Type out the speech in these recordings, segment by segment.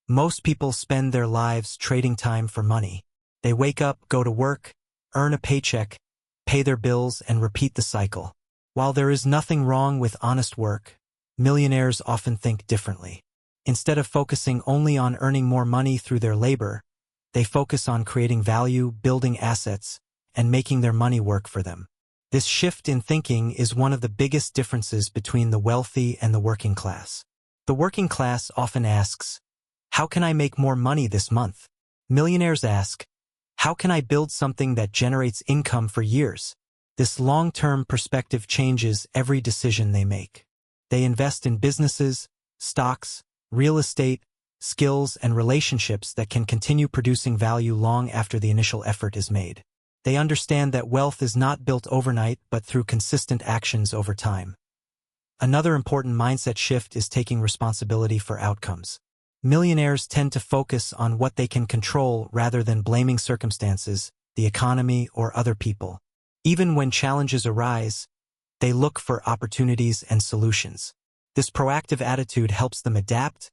Most people spend their lives trading time for money. They wake up, go to work, earn a paycheck, pay their bills, and repeat the cycle. While there is nothing wrong with honest work, millionaires often think differently. Instead of focusing only on earning more money through their labor, they focus on creating value, building assets, and making their money work for them. This shift in thinking is one of the biggest differences between the wealthy and the working class. The working class often asks, "How can I make more money this month?" Millionaires ask, "How can I build something that generates income for years?" This long-term perspective changes every decision they make. They invest in businesses, stocks, real estate, skills, and relationships that can continue producing value long after the initial effort is made. They understand that wealth is not built overnight but through consistent actions over time. Another important mindset shift is taking responsibility for outcomes. Millionaires tend to focus on what they can control rather than blaming circumstances, the economy, or other people. Even when challenges arise, they look for opportunities and solutions. This proactive attitude helps them adapt,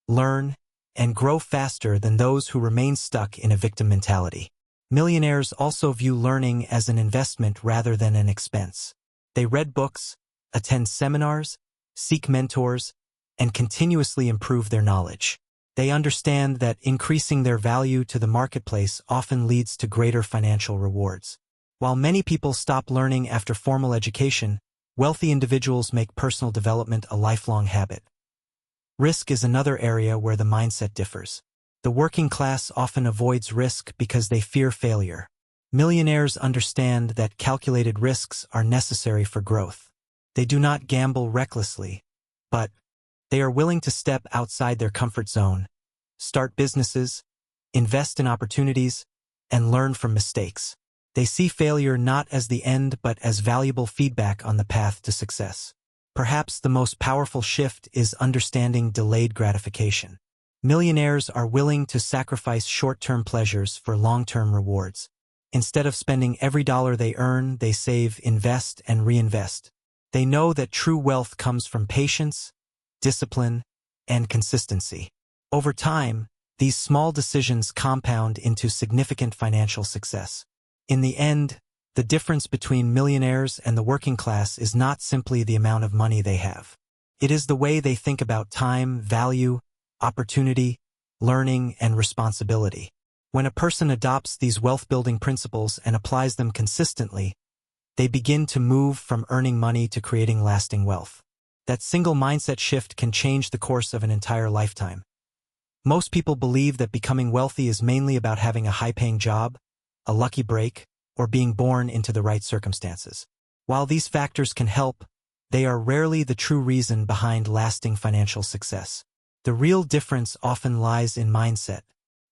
learn, and grow faster than those who remain stuck in a victim mentality. Millionaires also view learning as an investment rather than an expense. They read books, attend seminars, seek mentors, and continuously improve their knowledge. They understand that increasing their value to the marketplace often leads to greater financial rewards. While many people stop learning after formal education, wealthy individuals make personal development a lifelong habit. Risk is another area where the mindset differs. The working class often avoids risk because they fear failure. Millionaires understand that calculated risks are necessary for growth. They do not gamble recklessly, but they are willing to step outside their comfort zone, start businesses, invest in opportunities, and learn from mistakes. They see failure not as the end but as valuable feedback on the path to success. Perhaps the most powerful shift is understanding delayed gratification. Millionaires are willing to sacrifice short-term pleasures for long-term rewards. Instead of spending every dollar they earn, they save, invest, and reinvest. They know that true wealth comes from patience, discipline, and consistency. Over time, these small decisions compound into significant financial success. In the end, the difference between millionaires and the working class is not simply the amount of money they have. It is the way they think about time, value, opportunity, learning, and responsibility. When a person adopts these wealth-building principles and applies them consistently, they begin to move from earning money to creating lasting wealth. That single mindset shift can change the course of an entire lifetime. Most people believe that becoming wealthy is mainly about having a high-paying job, a lucky break, or being born into the right circumstances. While these factors can help, they are rarely the true reason behind lasting financial success. The real difference often lies in mindset.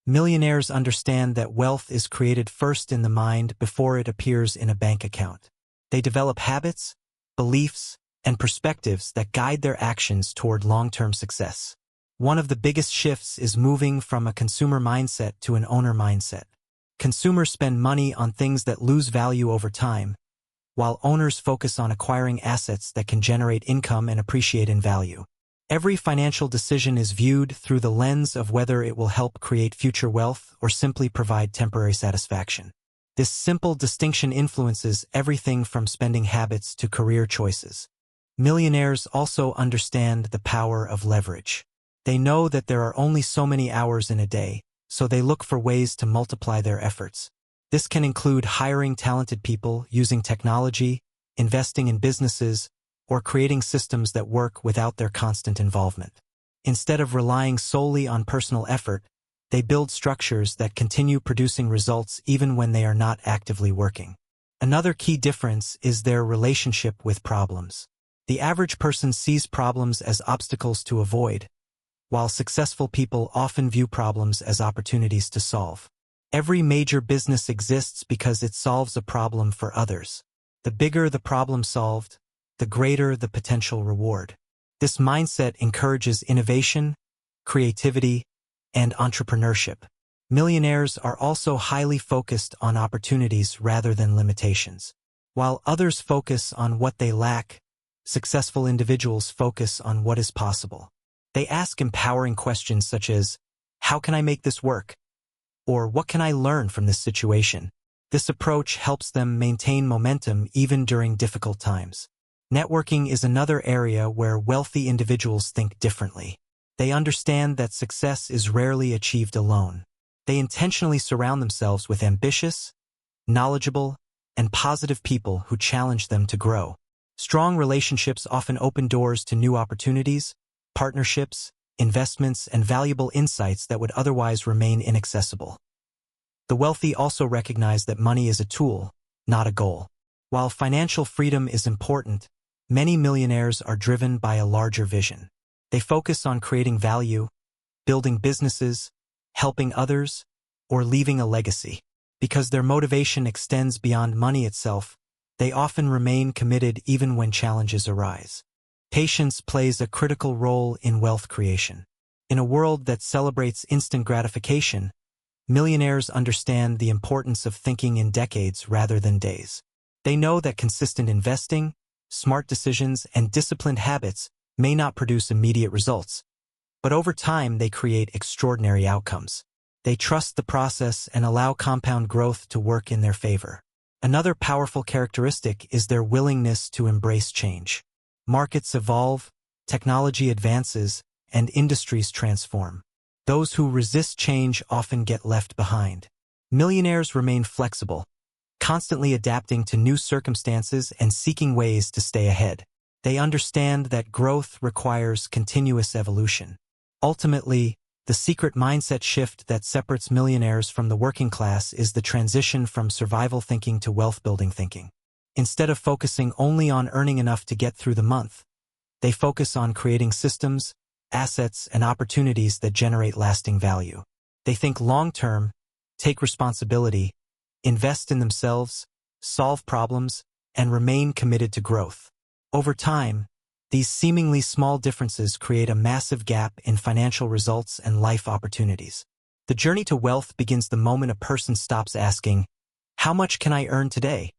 Millionaires understand that wealth is created first in the mind before it appears in a bank account. They develop habits, beliefs, and perspectives that guide their actions toward long-term success. One of the biggest shifts is moving from a consumer mindset to an owner mindset. Consumers spend money on things that lose value over time, while owners focus on acquiring assets that can generate income and appreciate in value. Every financial decision is viewed through the lens of whether it will help create future wealth or simply provide temporary satisfaction. This simple distinction influences everything from spending habits to career choices. Millionaires also understand the power of leverage. They know that there are only so many hours in a day, so they look for ways to multiply their efforts. This can include hiring talented people, using technology, investing in businesses, or creating systems that work without their constant involvement. Instead of relying solely on personal effort, they build structures that continue producing results even when they are not actively working. Another key difference is their relationship with problems. The average person sees problems as obstacles to avoid, while successful people often view problems as opportunities to solve. Every major business exists because it solves a problem for others. The bigger the problem solved, the greater the potential reward. This mindset encourages innovation, creativity, and entrepreneurship. Millionaires are also highly focused on opportunities rather than limitations. While others focus on what they lack, successful individuals focus on what is possible. They ask empowering questions such as, how can I make this work? Or what can I learn from this situation? This approach helps them maintain momentum even during difficult times. Networking is another area where wealthy individuals think differently. They understand that success is rarely achieved alone. They intentionally surround themselves with ambitious, knowledgeable, and positive people who challenge them to grow. Strong relationships often open doors to new opportunities, partnerships, investments, and valuable insights that would otherwise remain inaccessible. The wealthy also recognize that money is a tool, not a goal. While financial freedom is important, many millionaires are driven by a larger vision. They focus on creating value, building businesses, helping others, or leaving a legacy. Because their motivation extends beyond money itself, they often remain committed even when challenges arise. Patience plays a critical role in wealth creation. In a world that celebrates instant gratification, millionaires understand the importance of thinking in decades rather than days. They know that consistent investing, smart decisions, and disciplined habits may not produce immediate results, but over time they create extraordinary outcomes. They trust the process and allow compound growth to work in their favor. Another powerful characteristic is their willingness to embrace change. Markets evolve, technology advances, and industries transform. Those who resist change often get left behind. Millionaires remain flexible, constantly adapting to new circumstances and seeking ways to stay ahead. They understand that growth requires continuous evolution. Ultimately, the secret mindset shift that separates millionaires from the working class is the transition from survival thinking to wealth-building thinking. Instead of focusing only on earning enough to get through the month, they focus on creating systems, assets, and opportunities that generate lasting value. They think long-term, take responsibility, invest in themselves, solve problems, and remain committed to growth. Over time, these seemingly small differences create a massive gap in financial results and life opportunities. The journey to wealth begins the moment a person stops asking, "How much can I earn today?"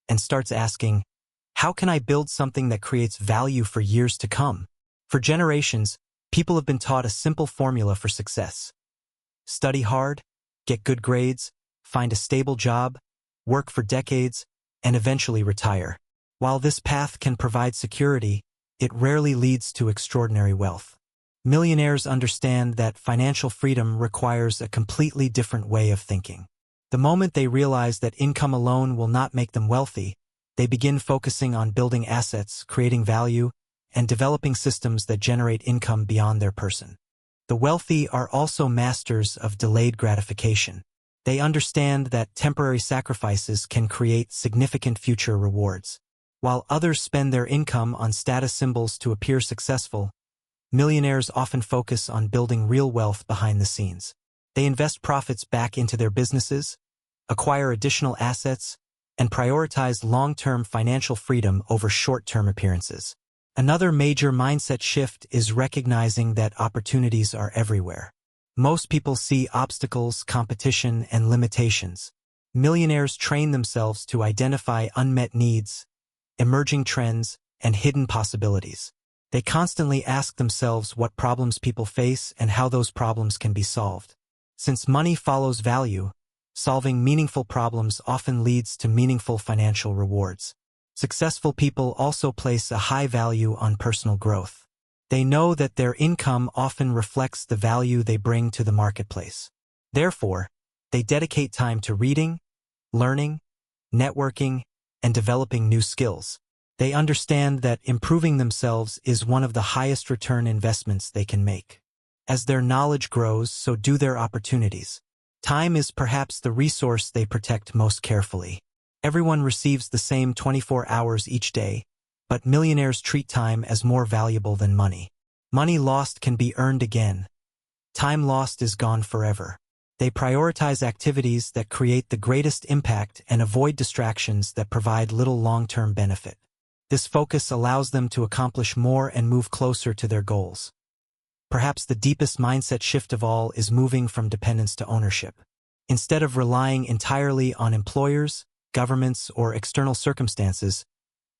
and starts asking, "How can I build something that creates value for years to come?" For generations, people have been taught a simple formula for success. Study hard, get good grades, find a stable job, work for decades, and eventually retire. While this path can provide security, it rarely leads to extraordinary wealth. Millionaires understand that financial freedom requires a completely different way of thinking. The moment they realize that income alone will not make them wealthy, they begin focusing on building assets, creating value, and developing systems that generate income beyond their person. The wealthy are also masters of delayed gratification. They understand that temporary sacrifices can create significant future rewards. While others spend their income on status symbols to appear successful, millionaires often focus on building real wealth behind the scenes. They invest profits back into their businesses, acquire additional assets, and prioritize long-term financial freedom over short-term appearances. Another major mindset shift is recognizing that opportunities are everywhere. Most people see obstacles, competition, and limitations. Millionaires train themselves to identify unmet needs, emerging trends, and hidden possibilities. They constantly ask themselves what problems people face and how those problems can be solved. Since money follows value, solving meaningful problems often leads to meaningful financial rewards. Successful people also place a high value on personal growth. They know that their income often reflects the value they bring to the marketplace. Therefore, they dedicate time to reading, learning, networking, and developing new skills. They understand that improving themselves is one of the highest return investments they can make. As their knowledge grows, so do their opportunities. Time is perhaps the resource they protect most carefully. Everyone receives the same 24 hours each day, but millionaires treat time as more valuable than money. Money lost can be earned again. Time lost is gone forever. They prioritize activities that create the greatest impact and avoid distractions that provide little long-term benefit. This focus allows them to accomplish more and move closer to their goals. Perhaps the deepest mindset shift of all is moving from dependence to ownership. Instead of relying entirely on employers, governments, or external circumstances,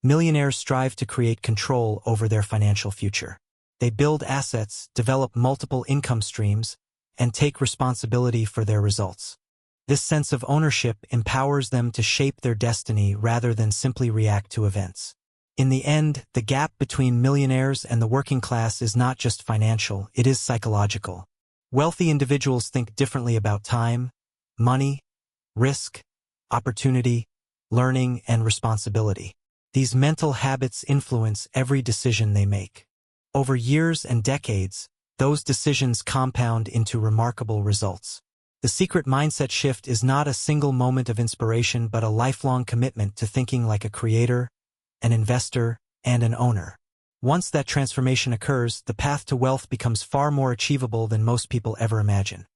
millionaires strive to create control over their financial future. They build assets, develop multiple income streams, and take responsibility for their results. This sense of ownership empowers them to shape their destiny rather than simply react to events. In the end, the gap between millionaires and the working class is not just financial, it is psychological. Wealthy individuals think differently about time, money, risk, opportunity, learning, and responsibility. These mental habits influence every decision they make. Over years and decades, those decisions compound into remarkable results. The secret mindset shift is not a single moment of inspiration but a lifelong commitment to thinking like a creator, an investor, and an owner. Once that transformation occurs, the path to wealth becomes far more achievable than most people ever imagine.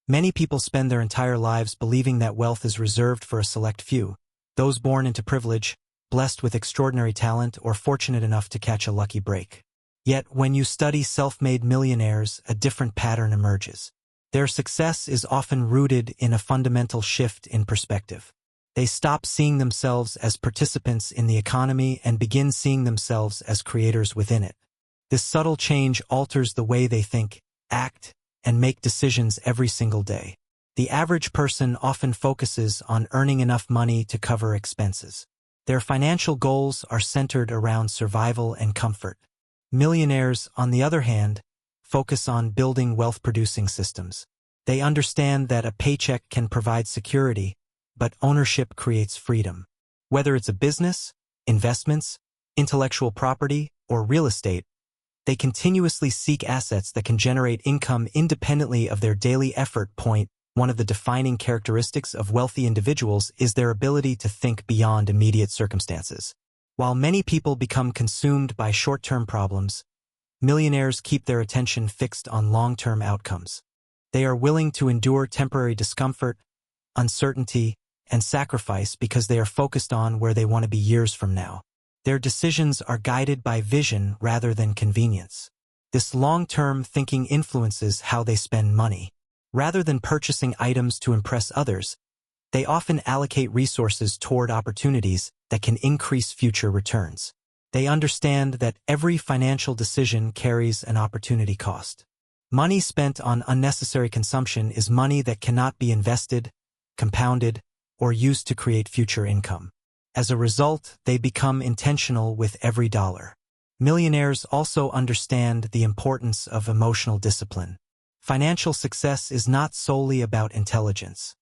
Many people spend their entire lives believing that wealth is reserved for a select few, those born into privilege, blessed with extraordinary talent, or fortunate enough to catch a lucky break. Yet, when you study self-made millionaires, a different pattern emerges. Their success is often rooted in a fundamental shift in perspective. They stop seeing themselves as participants in the economy and begin seeing themselves as creators within it. This subtle change alters the way they think, act, and make decisions every single day. The average person often focuses on earning enough money to cover expenses. Their financial goals are centered around survival and comfort. Millionaires, on the other hand, focus on building wealth-producing systems. They understand that a paycheck can provide security, but ownership creates freedom. Whether it's a business, investments, intellectual property, or real estate, they continuously seek assets that can generate income independently of their daily effort. One of the defining characteristics of wealthy individuals is their ability to think beyond immediate circumstances. While many people become consumed by short-term problems, millionaires keep their attention fixed on long-term outcomes. They are willing to endure temporary discomfort, uncertainty, and sacrifice because they are focused on where they want to be years from now. Their decisions are guided by vision rather than convenience. This long-term thinking influences how they spend money. Rather than purchasing items to impress others, they often allocate resources toward opportunities that can increase future returns. They understand that every financial decision carries an opportunity cost. Money spent on unnecessary consumption is money that cannot be invested, compounded, or used to create future income. As a result, they become intentional with every dollar. Millionaires also understand the importance of emotional discipline. Financial success is not solely about intelligence.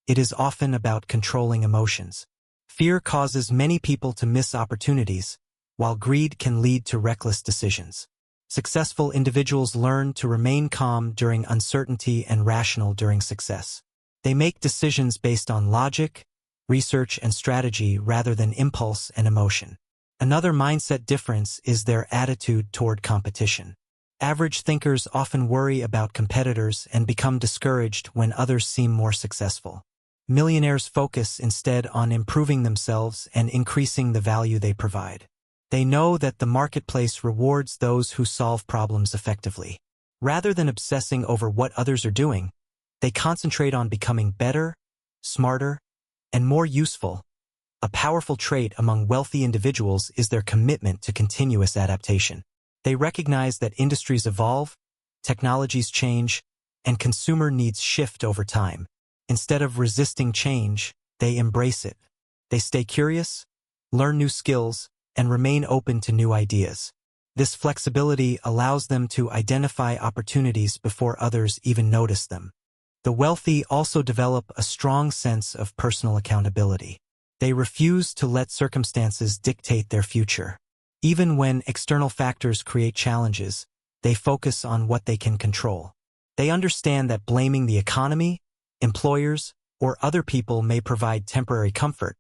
It is often about controlling emotions. Fear causes many people to miss opportunities, while greed can lead to reckless decisions. Successful individuals learn to remain calm during uncertainty and rational during success. They make decisions based on logic, research, and strategy rather than impulse and emotion. Another mindset difference is their attitude toward competition. Average thinkers often worry about competitors and become discouraged when others seem more successful. Millionaires focus instead on improving themselves and increasing the value they provide. They know that the marketplace rewards those who solve problems effectively. Rather than obsessing over what others are doing, they concentrate on becoming better, smarter, and more useful. A powerful trait among wealthy individuals is their commitment to continuous adaptation. They recognize that industries evolve, technologies change, and consumer needs shift over time. Instead of resisting change, they embrace it. They stay curious, learn new skills, and remain open to new ideas. This flexibility allows them to identify opportunities before others even notice them. The wealthy also develop a strong sense of personal accountability. They refuse to let circumstances dictate their future. Even when external factors create challenges, they focus on what they can control. They understand that blaming the economy, employers, or other people may provide temporary comfort,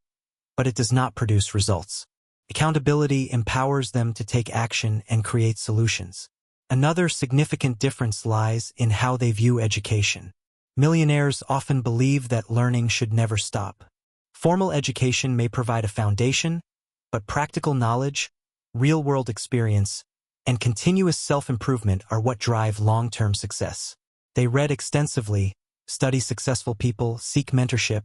but it does not produce results. Accountability empowers them to take action and create solutions. Another significant difference lies in how they view education. Millionaires often believe that learning should never stop. Formal education may provide a foundation, but practical knowledge, real-world experience, and continuous self-improvement are what drive long-term success. They read extensively, study successful people, seek mentorship,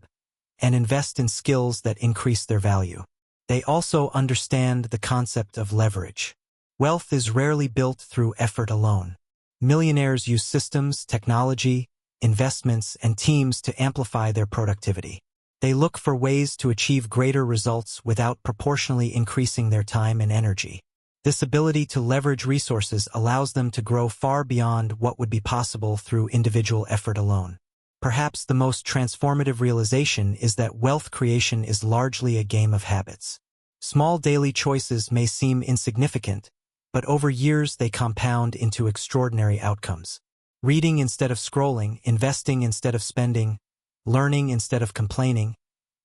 and invest in skills that increase their value. They also understand the concept of leverage. Wealth is rarely built through effort alone. Millionaires use systems, technology, investments, and teams to amplify their productivity. They look for ways to achieve greater results without proportionally increasing their time and energy. This ability to leverage resources allows them to grow far beyond what would be possible through individual effort alone. Perhaps the most transformative realization is that wealth creation is largely a game of habits. Small daily choices may seem insignificant, but over years they compound into extraordinary outcomes. Reading instead of scrolling, investing instead of spending, learning instead of complaining,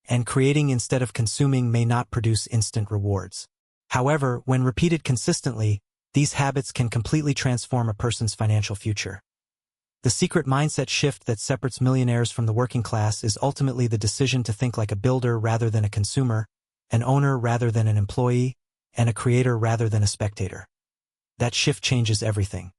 and creating instead of consuming may not produce instant rewards. However, when repeated consistently, these habits can completely transform a person's financial future. The secret mindset shift that separates millionaires from the working class is ultimately the decision to think like a builder rather than a consumer, an owner rather than an employee, and a creator rather than a spectator. That shift changes everything.